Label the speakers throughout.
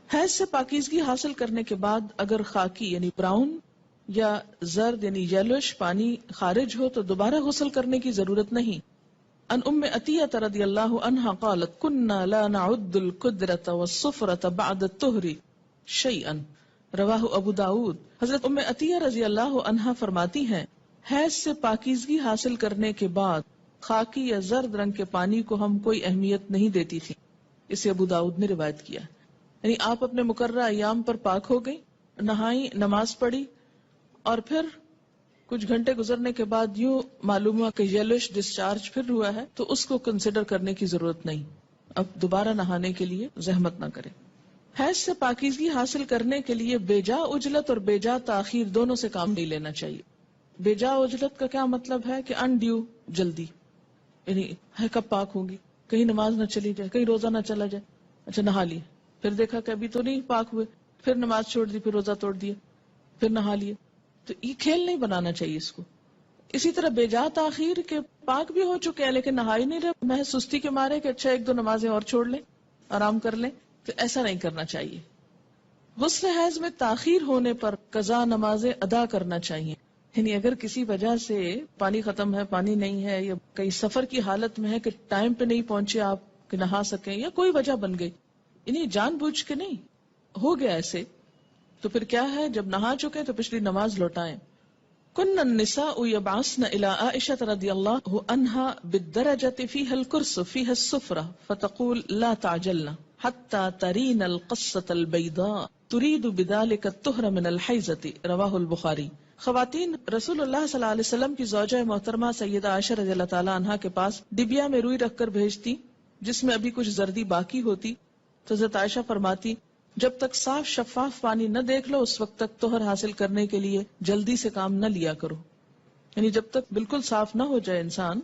Speaker 1: حیض سے پاکیزگی حاصل کرنے کے بعد اگر خاکی یعنی براؤن یا زرد یعنی یلوش پانی خارج ہو تو دوبارہ غسل کرنے کی ضرورت نہیں. ان ام عطیہ رضی اللہ عنہا قالت كنا لا نعد القدرة والصفرة بعد الطهر شيئا رواہ ابو داود. حضرت ام عطیہ رضی اللہ عنہا فرماتی ہیں حیض سے پاکیزگی حاصل کرنے کے بعد خاکی یا زرد رنگ کے پانی کو ہم کوئی اہمیت نہیں دیتی تھی. اسے ابو داود نے روایت کیا. یعنی آپ اپنے مقررہ ایام پر پاک ہو گئی, نہائی, نماز پڑھی, اور پھر کچھ گھنٹے گزرنے کے بعد یوں معلوم ہوا کہ یلوش ڈسچارج پھر ہوا ہے, تو اس کو کنسیڈر کرنے کی ضرورت نہیں. اب دوبارہ نہانے کے لیے زحمت نہ کرے. حیض سے پاکیزگی حاصل کرنے کے لیے بے جا عجلت اور بے جا تاخیر دونوں سے کام نہیں لینا چاہیے. بے جا عجلت کا کیا مطلب ہے کہ انڈیو جلدی, یعنی ہے کب پاک ہوں گی, کہیں نماز نہ چلی جائے, کہیں روزہ نہ چلا جائے, اچھا نہا لیے, پھر دیکھا کہ ابھی تو نہیں پاک ہوئے, پھر نماز چھوڑ دی, پھر روزہ توڑ دیا, پھر نہا لیے. تو یہ کھیل نہیں بنانا چاہیے اس کو. اسی طرح بے جا تاخیر کے پاک بھی ہو چکے ہیں لیکن نہائی نہیں رہے, محض سستی کے مارے کہ اچھا ایک دو نمازیں اور چھوڑ لیں, آرام کر لیں, تو ایسا نہیں کرنا چاہیے. غسل حیض میں تاخیر ہونے پر قضا نمازیں ادا کرنا چاہیے. یعنی اگر کسی وجہ سے پانی ختم ہے, پانی نہیں ہے, یا کئی سفر کی حالت میں ہے کہ ٹائم پہ نہیں پہنچے آپ کہ نہا سکیں, یا کوئی وجہ بن گئی, یعنی جان بوجھ کے نہیں, ہو گیا ایسے, تو پھر کیا ہے, جب نہا چکے تو پچھلی نماز لوٹائیں. كن النساء يبعثن الى عائشة رضي الله عنها بالدرجة فيها الكرس فيها السفرة فتقول لا تعجلن حتى ترين القصة البيضاء تريد بذلك الطهر من الحيضة رواہ البخاری. خواتین رسول اللہ صلی اللہ علیہ وسلم کی زوجہ محترمہ سیدہ عائشہ رضی اللہ تعالی عنہا کے پاس ڈبیا میں روئی رکھ کر بھیجتی جس میں ابھی کچھ زردی باقی ہوتی, تو حضرت عائشہ فرماتی جب تک صاف شفاف پانی نہ دیکھ لو اس وقت تک طہر حاصل کرنے کے لیے جلدی سے کام نہ لیا کرو. یعنی جب تک بالکل صاف نہ ہو جائے انسان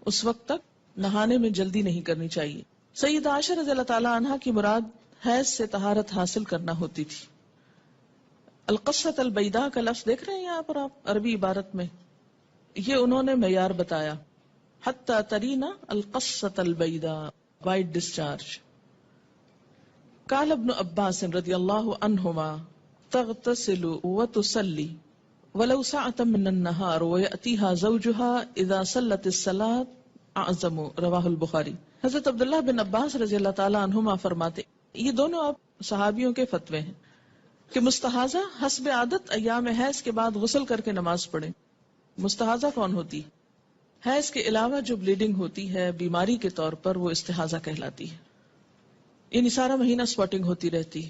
Speaker 1: اس وقت تک نہانے میں جلدی نہیں کرنی چاہیے. سیدہ عائشہ رضی اللہ تعالی عنہا کی مراد حیض سے طہارت حاصل کرنا ہوتی تھی. القصۃ البیضاء کا لفظ دیکھ رہے ہیں یہاں پر آپ عربی عبارت میں, یہ انہوں نے معیار بتایا, حتی ترینا القصۃ البیضاء وائٹ ڈسچارج. قال ابن عباس رضی اللہ عنہما تغتسل وتصلی ولو ساعة من النهار ويأتيها زوجها اذا صلت الصلاة اعظم رواہ البخاری. حضرت عبداللہ بن عباس رضی اللہ تعالی عنہما فرماتے, یہ دونوں آپ صحابیوں کے فتوے ہیں کہ مستحاضہ حسب عادت ایام حیض کے بعد غسل کر کے نماز پڑھے. مستحاضہ کون ہوتی؟ حیض کے علاوہ جو بلیڈنگ ہوتی ہے بیماری کے طور پر وہ استحاضہ کہلاتی ہے. یعنی سارا مہینہ سپاٹنگ ہوتی رہتی ہے.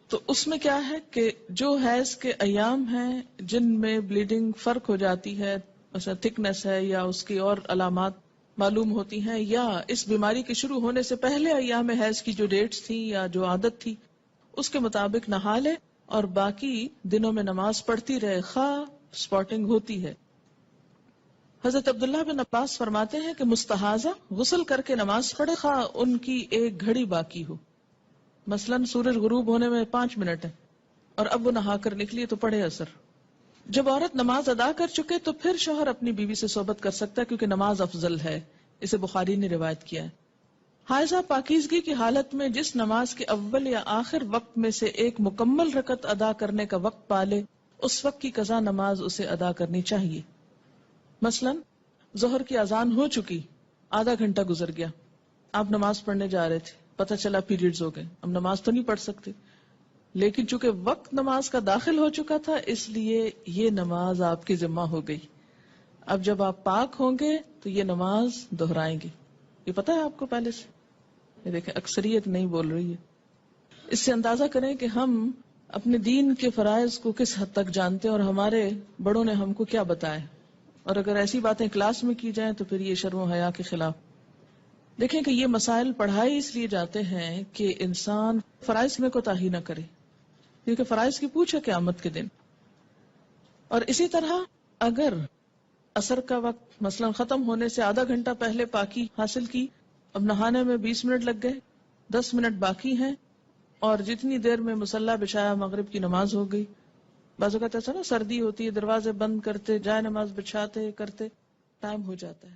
Speaker 1: تو اس میں کیا ہے کہ جو حیض کے ایام ہیں جن میں بلیڈنگ فرق ہو جاتی ہے, مثلا تھکنس ہے یا اس کی اور علامات معلوم ہوتی ہیں, یا اس بیماری کے شروع ہونے سے پہلے ایام حیض کی جو ڈیٹس تھی یا جو عادت تھی اس کے مطابق نہا لے اور باقی دنوں میں نماز پڑھتی رہے خواہ سپاٹنگ ہوتی ہے. حضرت عبداللہ بن عباس فرماتے ہیں کہ مستحاضہ غسل کر کے نماز پڑھے خواہ ان کی ایک گھڑی باقی ہو, مثلاً سورج غروب ہونے میں 5 منٹ ہے اور اب وہ نہا کر نکلی تو پڑھے اثر. جب عورت نماز ادا کر چکے تو پھر شوہر اپنی بیوی سے صحبت کر سکتا ہے کیونکہ نماز افضل ہے, اسے بخاری نے روایت کیا ہے. حائضہ پاکیزگی کی حالت میں جس نماز کے اول یا آخر وقت میں سے ایک مکمل رکعت ادا کرنے کا وقت پالے اس وقت کی قضا نماز اسے ادا کرنی چاہیے. مثلاً ظہر کی اذان ہو چکی, آدھا گھنٹہ گزر گیا, آپ نماز پڑھنے جا رہے تھے, پتہ چلا پیریڈز ہو گئے, اب نماز تو نہیں پڑھ سکتے, لیکن چونکہ وقت نماز کا داخل ہو چکا تھا اس لیے یہ نماز آپ کی ذمہ ہو گئی. اب جب آپ پاک ہوں گے تو یہ نماز دہرائیں گے. یہ پتہ ہے آپ کو پہلے سے؟ یہ دیکھیں اکثریت نہیں بول رہی ہے. اس سے اندازہ کریں کہ ہم اپنے دین کے فرائض کو کس حد تک جانتے ہیں اور ہمارے بڑوں نے ہم کو کیا بتایا, اور اگر ایسی باتیں کلاس میں کی جائیں تو پھر یہ شرم و حیا کے خلاف. دیکھیں کہ یہ مسائل پڑھائے اس لیے جاتے ہیں کہ انسان فرائض میں کوتاہی نہ کرے, کیونکہ فرائض کی پوچھ ہے قیامت کے دن. اور اسی طرح اگر عصر کا وقت مثلا ختم ہونے سے آدھا گھنٹہ پہلے پاکی حاصل کی, اب نہانے میں 20 منٹ لگ گئے, 10 منٹ باقی ہیں, اور جتنی دیر میں مصلی بچھایا مغرب کی نماز ہو گئی. بعض اوقات ایسا نا سردی ہوتی ہے, دروازے بند کرتے, جائے نماز بچھاتے کرتے ٹائم ہو جاتا ہے.